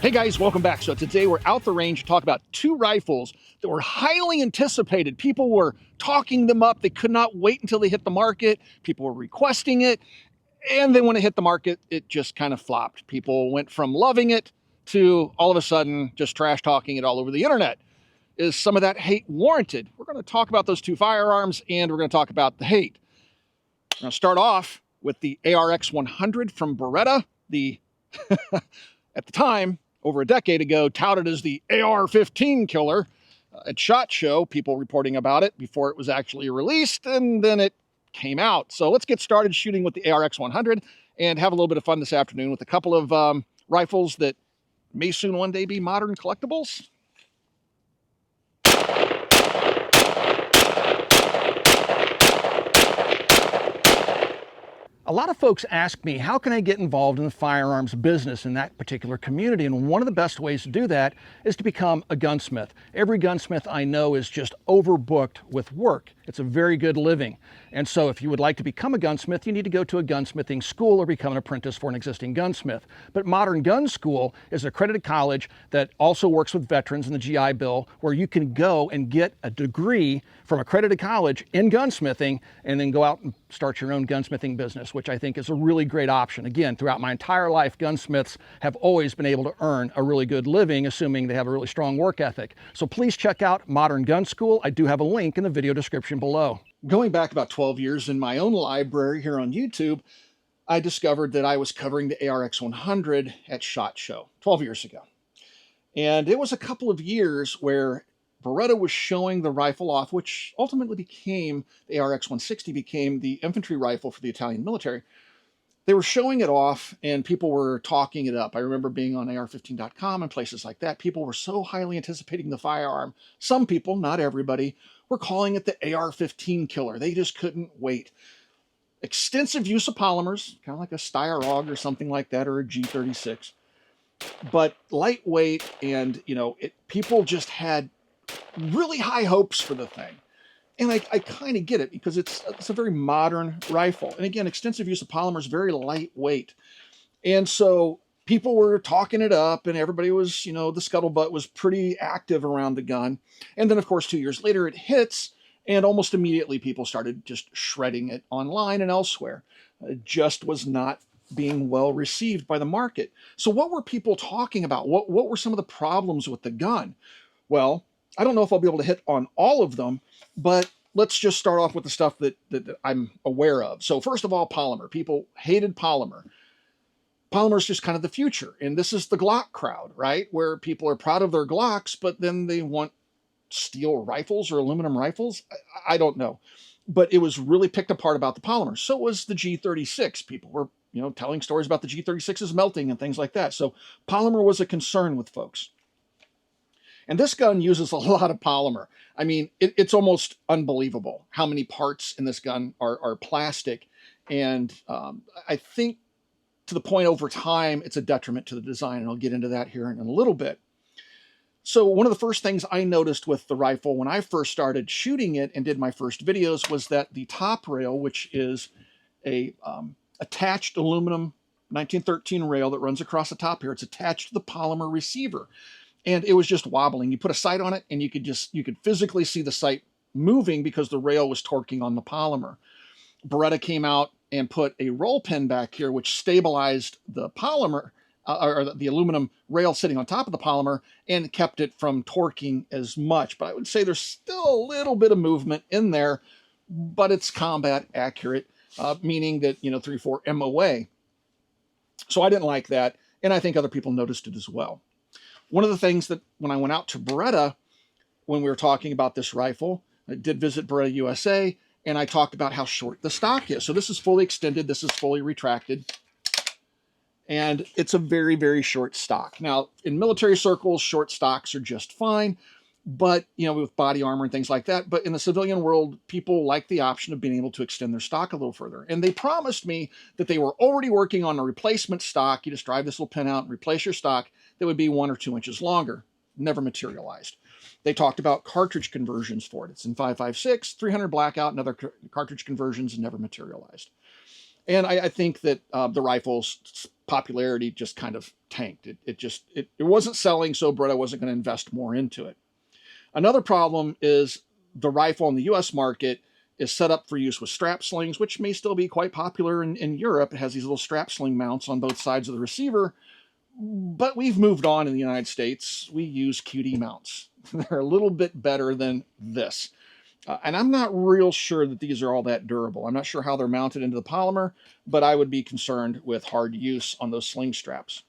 Hey guys, welcome back. So today we're out the range to talk about two rifles that were highly anticipated. People were talking them up. They could not wait until they hit the market. People were requesting it. And then when it hit the market, it just kind of flopped. People went from loving it to all of a sudden just trash talking it all over the internet. Is some of that hate warranted? We're going to talk about those two firearms and we're going to talk about the hate. We're going to start off with the ARX 100 from Beretta, the at the time, over a decade ago, touted as the AR-15 killer. At SHOT Show, people reporting about it before it was actually released, and then it came out. So let's get started shooting with the ARX 100 and have a little bit of fun this afternoon with a couple of rifles that may soon one day be modern collectibles. A lot of folks ask me, how can I get involved in the firearms business in that particular community? And one of the best ways to do that is to become a gunsmith. Every gunsmith I know is just overbooked with work. It's a very good living. And so if you would like to become a gunsmith, you need to go to a gunsmithing school or become an apprentice for an existing gunsmith. But Modern Gun School is an accredited college that also works with veterans in the GI Bill, where you can go and get a degree from accredited college in gunsmithing and then go out and start your own gunsmithing business, which I think is a really great option. Again, throughout my entire life, gunsmiths have always been able to earn a really good living, assuming they have a really strong work ethic. So please check out Modern Gun School. I do have a link in the video description below. Going back about 12 years in my own library here on YouTube, I discovered that I was covering the ARX 100 at SHOT Show 12 years ago. And it was a couple of years where Beretta was showing the rifle off, which ultimately became, the ARX 160 became the infantry rifle for the Italian military. They were showing it off and people were talking it up. I remember being on AR15.com and places like that. People were so highly anticipating the firearm. Some people, not everybody, were calling it the AR-15 killer. They just couldn't wait. Extensive use of polymers, kind of like a Steyr AUG or something like that, or a G36. But lightweight and, people just had really high hopes for the thing. And I kind of get it because it's a very modern rifle. And again, extensive use of polymers, very lightweight. And so people were talking it up and everybody was, the scuttlebutt was pretty active around the gun. And then, of course, 2 years later, it hits and almost immediately people started just shredding it online and elsewhere. It just was not being well received by the market. So what were people talking about? What were some of the problems with the gun? Well, I don't know if I'll be able to hit on all of them, but let's just start off with the stuff that I'm aware of. So first of all, polymer. People hated polymer. Polymer is just kind of the future. And this is the Glock crowd, right? Where people are proud of their Glocks, but then they want steel rifles or aluminum rifles. I don't know. But it was really picked apart about the polymer. So was the G36. People were, telling stories about the G36s melting and things like that. So polymer was a concern with folks. And this gun uses a lot of polymer. I mean, it's almost unbelievable how many parts in this gun are plastic. And I think to the point over time, it's a detriment to the design. And I'll get into that here in a little bit. So one of the first things I noticed with the rifle when I first started shooting it and did my first videos was that the top rail, which is a attached aluminum 1913 rail that runs across the top here, it's attached to the polymer receiver. And it was just wobbling. You put a sight on it and you could physically see the sight moving because the rail was torquing on the polymer. Beretta came out and put a roll pin back here, which stabilized the polymer, or the aluminum rail sitting on top of the polymer and kept it from torquing as much. But I would say there's still a little bit of movement in there, but it's combat accurate, meaning that, 3-4 MOA. So I didn't like that. And I think other people noticed it as well. One of the things that when I went out to Beretta, when we were talking about this rifle, I did visit Beretta USA, and I talked about how short the stock is. So this is fully extended. This is fully retracted. And it's a very, very short stock. Now, in military circles, short stocks are just fine, but, with body armor and things like that. But in the civilian world, people like the option of being able to extend their stock a little further. And they promised me that they were already working on a replacement stock. You just drive this little pin out and replace your stock that would be 1 or 2 inches longer. Never materialized. They talked about cartridge conversions for it. It's in 5.56, 300 blackout, and other cartridge conversions never materialized. And I think that the rifle's popularity just kind of tanked. It wasn't selling, so Beretta wasn't going to invest more into it. Another problem is the rifle in the US market is set up for use with strap slings, which may still be quite popular in Europe. It has these little strap sling mounts on both sides of the receiver, but we've moved on in the United States. We use QD mounts. They're a little bit better than this. And I'm not real sure that these are all that durable. I'm not sure how they're mounted into the polymer, but I would be concerned with hard use on those sling straps.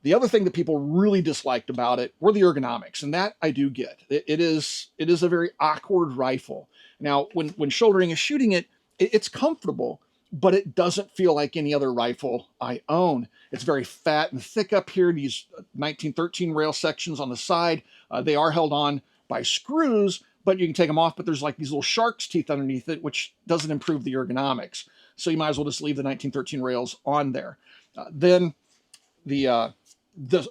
The other thing that people really disliked about it were the ergonomics, and that I do get. It is a very awkward rifle. Now, when shouldering is shooting it, it's comfortable, but it doesn't feel like any other rifle I own. It's very fat and thick up here. These 1913 rail sections on the side, they are held on by screws, but you can take them off, but there's like these little shark's teeth underneath it, which doesn't improve the ergonomics. So you might as well just leave the 1913 rails on there. Then the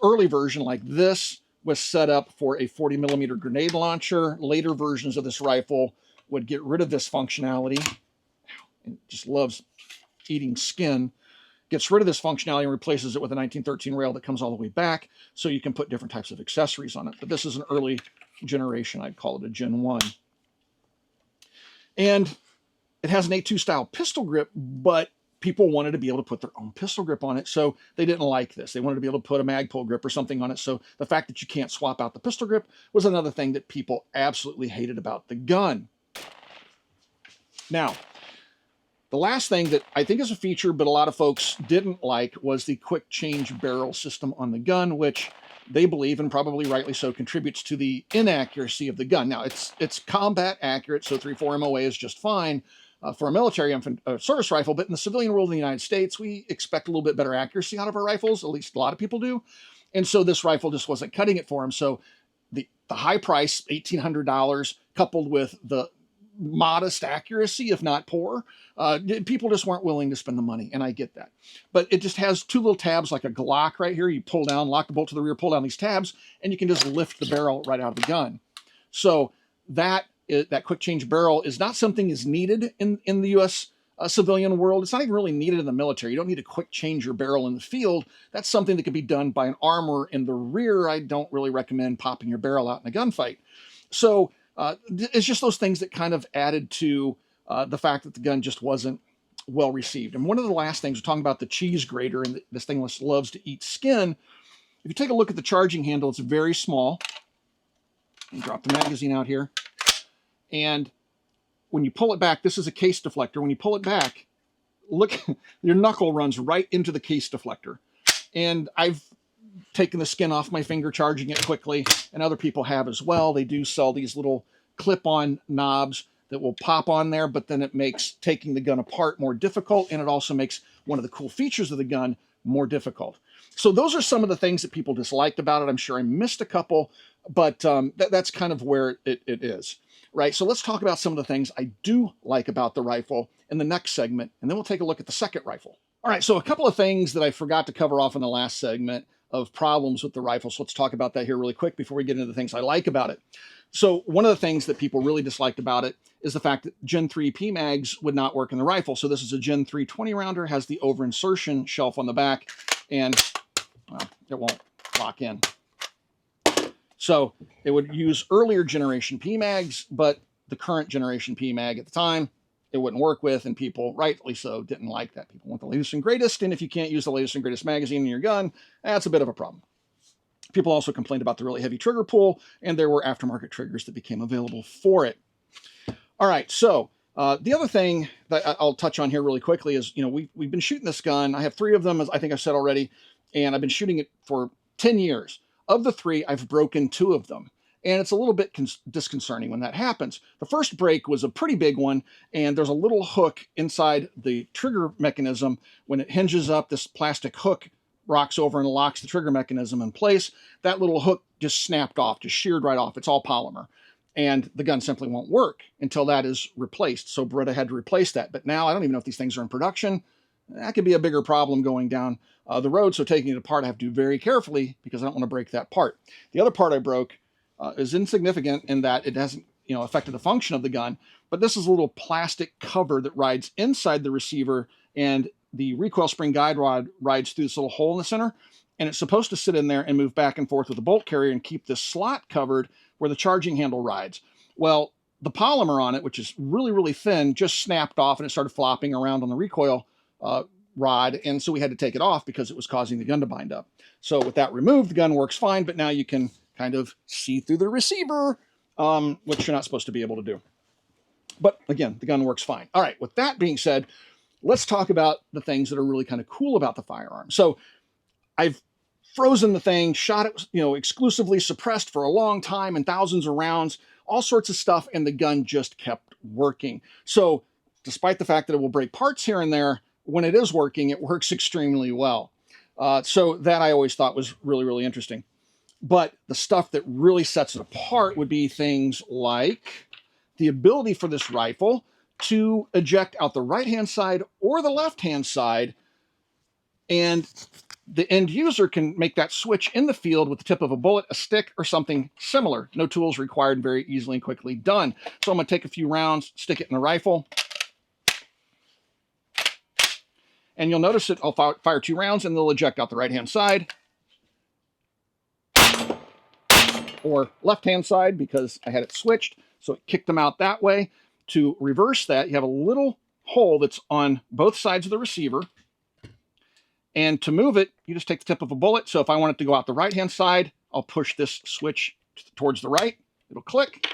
early version like this was set up for a 40 millimeter grenade launcher. Later versions of this rifle would get rid of this functionality. It just loves eating skin. Gets rid of this functionality and replaces it with a 1913 rail that comes all the way back, so you can put different types of accessories on it. But this is an early generation. I'd call it a Gen 1. And it has an A2 style pistol grip, but people wanted to be able to put their own pistol grip on it, so they didn't like this. They wanted to be able to put a Magpul grip or something on it, so the fact that you can't swap out the pistol grip was another thing that people absolutely hated about the gun. Now, the last thing that I think is a feature, but a lot of folks didn't like, was the quick change barrel system on the gun, which they believe, and probably rightly so, contributes to the inaccuracy of the gun. Now, it's combat accurate, so 3.4 MOA is just fine for a military service rifle, but in the civilian world in the United States, we expect a little bit better accuracy out of our rifles, at least a lot of people do. And so this rifle just wasn't cutting it for them. So the high price, $1,800, coupled with the modest accuracy, if not poor, people just weren't willing to spend the money, and I get that. But it just has two little tabs like a Glock right here. You pull down, lock the bolt to the rear, pull down these tabs, and you can just lift the barrel right out of the gun. So that quick change barrel is not something is needed in the U.S. Civilian world. It's not even really needed in the military. You don't need to quick change your barrel in the field. That's something that can be done by an armor in the rear. I don't really recommend popping your barrel out in a gunfight. So it's just those things that kind of added to the fact that the gun just wasn't well received. And one of the last things, we're talking about the cheese grater, and this thing loves to eat skin. If you take a look at the charging handle, it's very small. Drop the magazine out here. And when you pull it back, this is a case deflector. When you pull it back, look, your knuckle runs right into the case deflector. And I've taken the skin off my finger charging it quickly, and other people have as well. They do sell these little clip-on knobs that will pop on there, but then it makes taking the gun apart more difficult, and it also makes one of the cool features of the gun more difficult. So those are some of the things that people disliked about it. I'm sure I missed a couple, but that's kind of where it is. Right, so let's talk about some of the things I do like about the rifle in the next segment, and then we'll take a look at the second rifle. All right, so a couple of things that I forgot to cover off in the last segment of problems with the rifle, so let's talk about that here really quick before we get into the things I like about it. So one of the things that people really disliked about it is the fact that Gen 3 PMags would not work in the rifle. So this is a Gen 3 20-rounder, has the over-insertion shelf on the back, and well, it won't lock in. So it would use earlier generation PMags, but the current generation PMag at the time, it wouldn't work with, and people, rightly so, didn't like that. People want the latest and greatest, and if you can't use the latest and greatest magazine in your gun, that's a bit of a problem. People also complained about the really heavy trigger pull, and there were aftermarket triggers that became available for it. All right, so the other thing that I'll touch on here really quickly is, we've been shooting this gun. I have 3 of them, as I think I've said already, and I've been shooting it for 10 years. Of the 3, I've broken 2 of them. And it's a little bit disconcerting when that happens. The first break was a pretty big one, and there's a little hook inside the trigger mechanism. When it hinges up, this plastic hook rocks over and locks the trigger mechanism in place. That little hook just snapped off, just sheared right off. It's all polymer. And the gun simply won't work until that is replaced. So Beretta had to replace that. But now I don't even know if these things are in production. That could be a bigger problem going down the road. So taking it apart, I have to do very carefully because I don't want to break that part. The other part I broke is insignificant in that it hasn't affected the function of the gun. But this is a little plastic cover that rides inside the receiver, and the recoil spring guide rod rides through this little hole in the center, and it's supposed to sit in there and move back and forth with the bolt carrier and keep this slot covered where the charging handle rides. Well, the polymer on it, which is really, really thin, just snapped off and it started flopping around on the recoil rod, and so we had to take it off because it was causing the gun to bind up. So with that removed, the gun works fine, but now you can kind of see through the receiver, which you're not supposed to be able to do. But again, the gun works fine. All right, with that being said, let's talk about the things that are really kind of cool about the firearm. So I've frozen the thing, shot it, exclusively suppressed for a long time and thousands of rounds, all sorts of stuff, and the gun just kept working. So despite the fact that it will break parts here and there, when it is working, it works extremely well. So that I always thought was really, really interesting. But the stuff that really sets it apart would be things like the ability for this rifle to eject out the right-hand side or the left-hand side, and the end user can make that switch in the field with the tip of a bullet, a stick, or something similar. No tools required, very easily and quickly done. So I'm going to take a few rounds, stick it in the rifle, and you'll notice that I'll fire 2 rounds and they'll eject out the right-hand side or left-hand side because I had it switched. So it kicked them out that way. To reverse that, you have a little hole that's on both sides of the receiver. And to move it, you just take the tip of a bullet. So if I want it to go out the right-hand side, I'll push this switch towards the right. It'll click,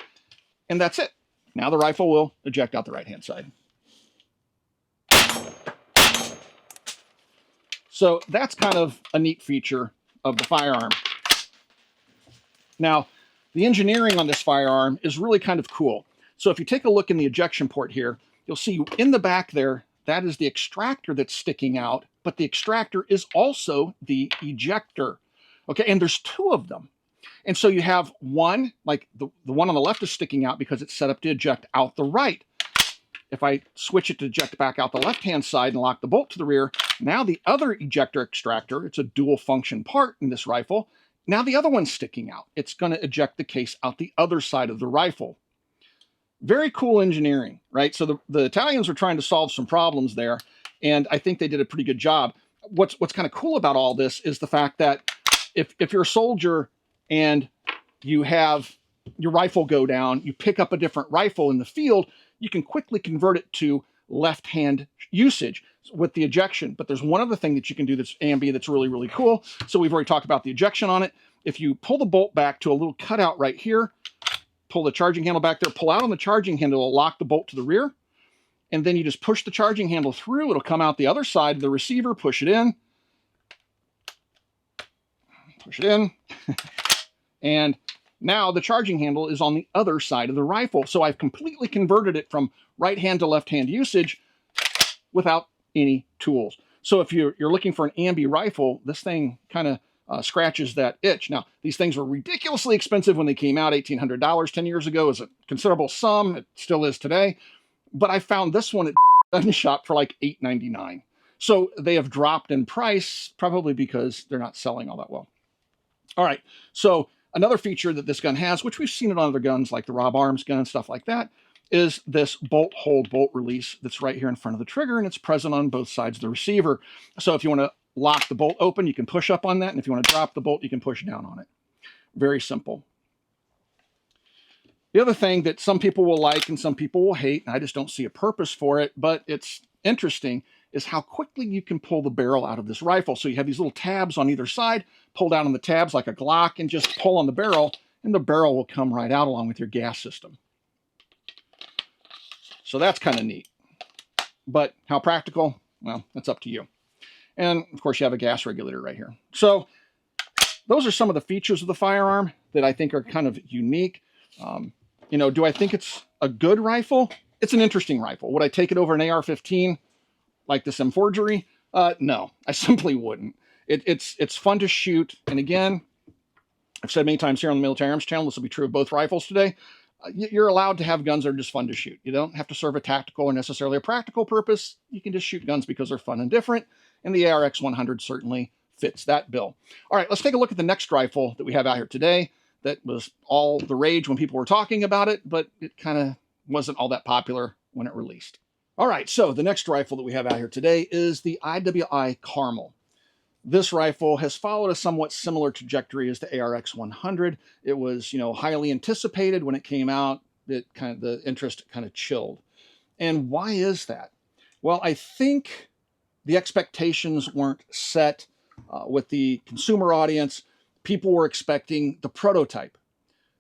and that's it. Now the rifle will eject out the right-hand side. So that's kind of a neat feature of the firearm. Now, the engineering on this firearm is really kind of cool. So if you take a look in the ejection port here, you'll see in the back there, that is the extractor that's sticking out, but the extractor is also the ejector. Okay, and there's 2 of them. And so you have one, like the one on the left is sticking out because it's set up to eject out the right. If I switch it to eject back out the left-hand side and lock the bolt to the rear, now the other ejector extractor, it's a dual function part in this rifle, now the other one's sticking out. It's going to eject the case out the other side of the rifle. Very cool engineering, right? So the Italians were trying to solve some problems there, and I think they did a pretty good job. What's kind of cool about all this is the fact that if you're a soldier and you have your rifle go down, you pick up a different rifle in the field, you can quickly convert it to left-hand usage with the ejection. But there's one other thing that you can do that's ambi that's really, really cool. So we've already talked about the ejection on it. If you pull the bolt back to a little cutout right here, pull the charging handle back there, pull out on the charging handle, it'll lock the bolt to the rear. And then you just push the charging handle through. It'll come out the other side of the receiver, push it in. Push it in. And now the charging handle is on the other side of the rifle. So I've completely converted it from right hand to left hand usage without any tools. So if you're looking for an ambi rifle, this thing kind of scratches that itch. Now, these things were ridiculously expensive when they came out. $1,800 10 years ago is a considerable sum. It still is today. But I found this one at Gun Shop for like $8.99. So they have dropped in price, probably because they're not selling all that well. All right, so another feature that this gun has, which we've seen it on other guns like the Rob Arms gun and stuff like that, is this bolt hold bolt release that's right here in front of the trigger, and it's present on both sides of the receiver. So if you want to lock the bolt open, you can push up on that, and if you want to drop the bolt, you can push down on it. Very simple. The other thing that some people will like and some people will hate, and I just don't see a purpose for it, but it's interesting, is how quickly you can pull the barrel out of this rifle. So you have these little tabs on either side, pull down on the tabs like a Glock and just pull on the barrel, and the barrel will come right out along with your gas system. So that's kind of neat. But how practical? Well, that's up to you. And of course you have a gas regulator right here. So those are some of the features of the firearm that I think are kind of unique. You know, do I think it's a good rifle? It's an interesting rifle. Would I take it over an AR-15 like this M-Forgery? No, I simply wouldn't. It's fun to shoot. And again, I've said many times here on the Military Arms channel, this will be true of both rifles today. You're allowed to have guns that are just fun to shoot. You don't have to serve a tactical or necessarily a practical purpose. You can just shoot guns because they're fun and different. And the ARX 100 certainly fits that bill. All right, let's take a look at the next rifle that we have out here today. That was all the rage when people were talking about it, but it kind of wasn't all that popular when it released. All right, so the next rifle that we have out here today is the IWI Carmel. This rifle has followed a somewhat similar trajectory as the ARX 100. It was, highly anticipated when it came out. The interest kind of chilled. And why is that? Well, I think the expectations weren't set with the consumer audience. People were expecting the prototype.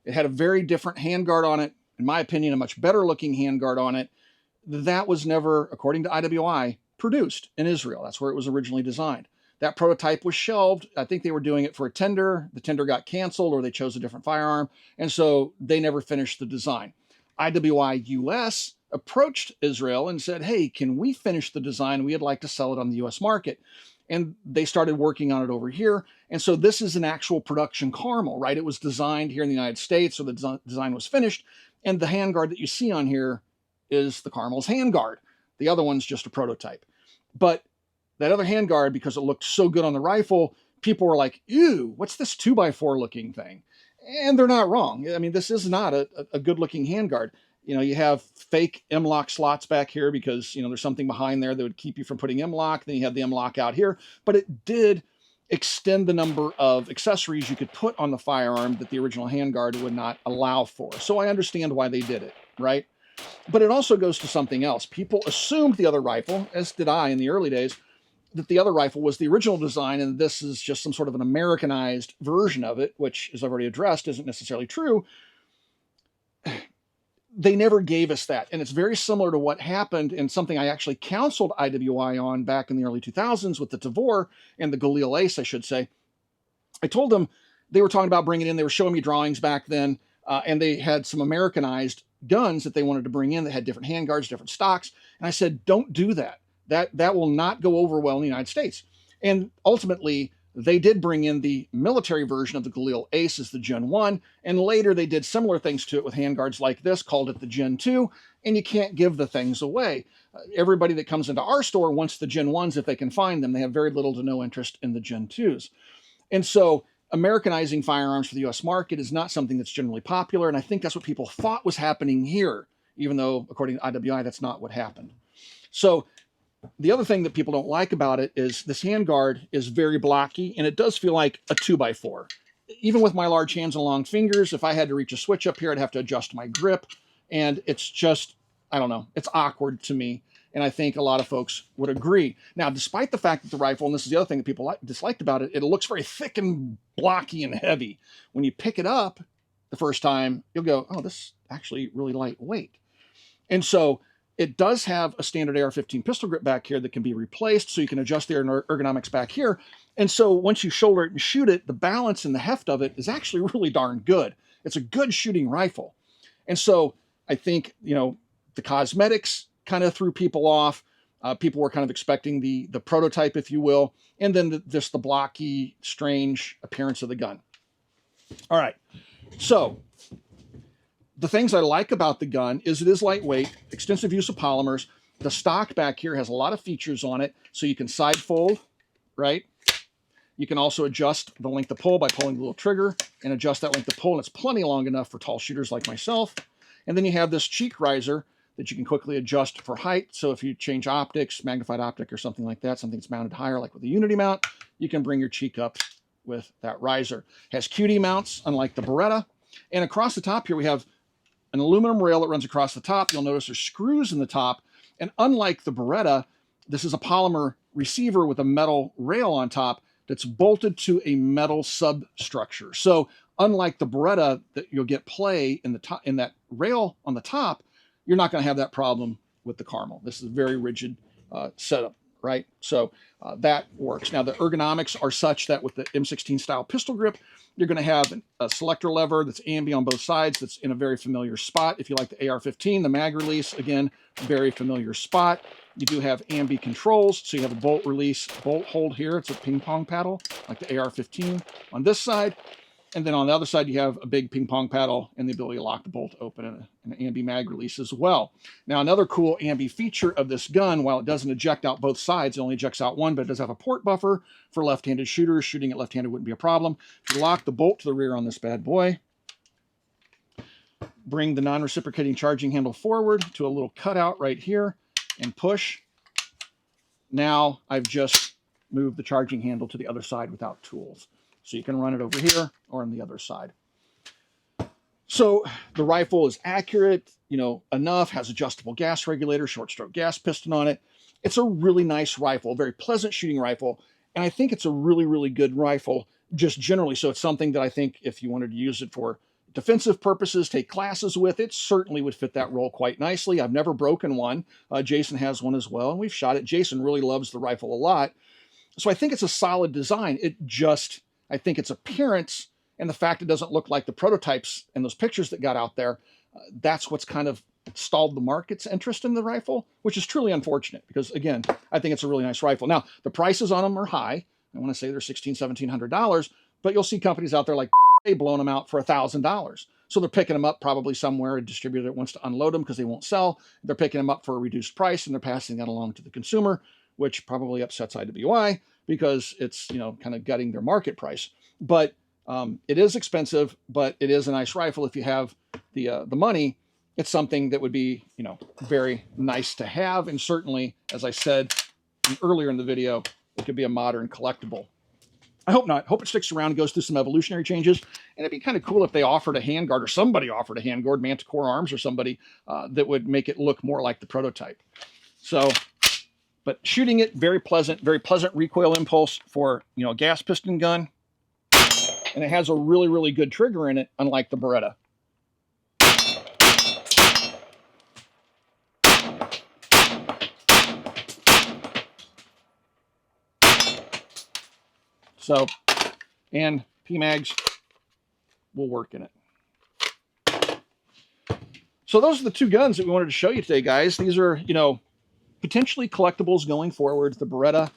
It had a very different handguard on it. In my opinion, a much better looking handguard on it. That was never, according to IWI, produced in Israel. That's where it was originally designed. That prototype was shelved. I think they were doing it for a tender. The tender got canceled or they chose a different firearm. And so they never finished the design. IWI US approached Israel and said, hey, can we finish the design? We'd like to sell it on the US market. And they started working on it over here. And so this is an actual production Carmel, right? It was designed here in the United States, so the design was finished. And the handguard that you see on here is the Carmel's handguard. The other one's just a prototype. But that other handguard, because it looked so good on the rifle, people were like, ew, what's this 2x4 looking thing? And they're not wrong. I mean, this is not a good looking handguard. You have fake M-lock slots back here because, there's something behind there that would keep you from putting M-lock. Then you have the M-lock out here. But it did extend the number of accessories you could put on the firearm that the original handguard would not allow for. So I understand why they did it, right? But it also goes to something else. People assumed the other rifle, as did I in the early days, that the other rifle was the original design and this is just some sort of an Americanized version of it, which, as I've already addressed, isn't necessarily true. They never gave us that. And it's very similar to what happened and something I actually counseled IWI on back in the early 2000s with the Tavor and the Galil Ace, I should say. I told them they were talking about bringing in, they were showing me drawings back then, and they had some Americanized guns that they wanted to bring in that had different handguards, different stocks. And I said, don't do that. That will not go over well in the United States. And ultimately, they did bring in the military version of the Galil Ace as the Gen 1, and later they did similar things to it with handguards like this, called it the Gen 2, and you can't give the things away. Everybody that comes into our store wants the Gen 1s if they can find them. They have very little to no interest in the Gen 2s. And so Americanizing firearms for the US market is not something that's generally popular, and I think that's what people thought was happening here, even though, according to IWI, that's not what happened. So the other thing that people don't like about it is this handguard is very blocky, and it does feel like a 2x4. Even with my large hands and long fingers, if I had to reach a switch up here, I'd have to adjust my grip, and it's just, I don't know, it's awkward to me, and I think a lot of folks would agree. Now, despite the fact that the rifle, and this is the other thing that people disliked about it, it looks very thick and blocky and heavy. When you pick it up the first time, you'll go, oh, this is actually really lightweight. And so it does have a standard AR-15 pistol grip back here that can be replaced, so you can adjust the ergonomics back here. And so once you shoulder it and shoot it, the balance and the heft of it is actually really darn good. It's a good shooting rifle. And so I think, the cosmetics kind of threw people off. People were kind of expecting the prototype, if you will, and then just the blocky, strange appearance of the gun. All right, so the things I like about the gun is it is lightweight, extensive use of polymers. The stock back here has a lot of features on it, so you can side fold, right? You can also adjust the length of pull by pulling the little trigger and adjust that length of pull, and it's plenty long enough for tall shooters like myself. And then you have this cheek riser that you can quickly adjust for height. So if you change optics, magnified optic or something like that, something that's mounted higher like with a Unity mount, you can bring your cheek up with that riser. It has QD mounts, unlike the Beretta. And across the top here, we have an aluminum rail that runs across the top. You'll notice there's screws in the top. And unlike the Beretta, this is a polymer receiver with a metal rail on top that's bolted to a metal substructure. So unlike the Beretta that you'll get play in the top, in that rail on the top, you're not going to have that problem with the Carmel. This is a very rigid setup, right? So that works. Now the ergonomics are such that with the M16 style pistol grip, you're going to have a selector lever that's ambi on both sides that's in a very familiar spot. If you like the AR-15, the mag release, again, very familiar spot. You do have ambi controls, so you have a bolt release, bolt hold here. It's a ping pong paddle, like the AR-15 on this side. And then on the other side, you have a big ping pong paddle and the ability to lock the bolt open and an ambi mag release as well. Now, another cool ambi feature of this gun, while it doesn't eject out both sides, it only ejects out one, but it does have a port buffer for left-handed shooters. Shooting it left-handed wouldn't be a problem. If you lock the bolt to the rear on this bad boy, bring the non-reciprocating charging handle forward to a little cutout right here, and push. Now I've just moved the charging handle to the other side without tools. So you can run it over here or on the other side. So the rifle is accurate, enough, has adjustable gas regulator, short stroke gas piston on it. It's a really nice rifle, very pleasant shooting rifle. And I think it's a really, really good rifle just generally. So it's something that I think if you wanted to use it for defensive purposes, take classes with, it certainly would fit that role quite nicely. I've never broken one. Jason has one as well, and we've shot it. Jason really loves the rifle a lot. So I think it's a solid design. I think its appearance and the fact it doesn't look like the prototypes and those pictures that got out there, that's what's kind of stalled the market's interest in the rifle, which is truly unfortunate because, again, I think it's a really nice rifle. Now, the prices on them are high. I want to say they're $1,600, $1,700, but you'll see companies out there like blowing them out for $1,000. So they're picking them up probably somewhere. A distributor that wants to unload them because they won't sell. They're picking them up for a reduced price and they're passing that along to the consumer, which probably upsets IWI because it's, kind of gutting their market price. But it is expensive, but it is a nice rifle. If you have the money, it's something that would be, very nice to have. And certainly, as I said earlier in the video, it could be a modern collectible. I hope not. Hope it sticks around and goes through some evolutionary changes. And it'd be kind of cool if they offered a handguard or somebody offered a handguard, Manticore Arms or somebody that would make it look more like the prototype. So, but shooting it, very pleasant recoil impulse for, a gas piston gun. And it has a really, really good trigger in it, unlike the Beretta. So, and PMags will work in it. So those are the two guns that we wanted to show you today, guys. These are, potentially collectibles going forward. The Beretta,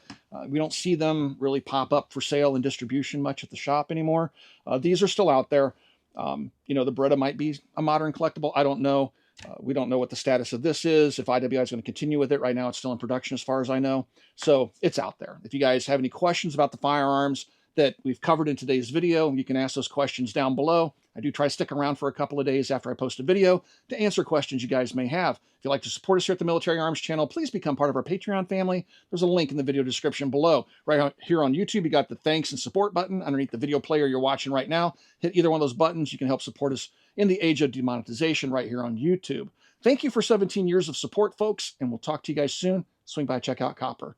we don't see them really pop up for sale and distribution much at the shop anymore. These are still out there. The Beretta might be a modern collectible. I don't know. We don't know what the status of this is, if IWI is going to continue with it. Right now, it's still in production as far as I know. So it's out there. If you guys have any questions about the firearms that we've covered in today's video, you can ask those questions down below. I do try to stick around for a couple of days after I post a video to answer questions you guys may have. If you'd like to support us here at the Military Arms channel, please become part of our Patreon family. There's a link in the video description below. Right here on YouTube, you got the thanks and support button underneath the video player you're watching right now. Hit either one of those buttons. You can help support us in the age of demonetization right here on YouTube. Thank you for 17 years of support, folks, and we'll talk to you guys soon. Swing by, check out Copper.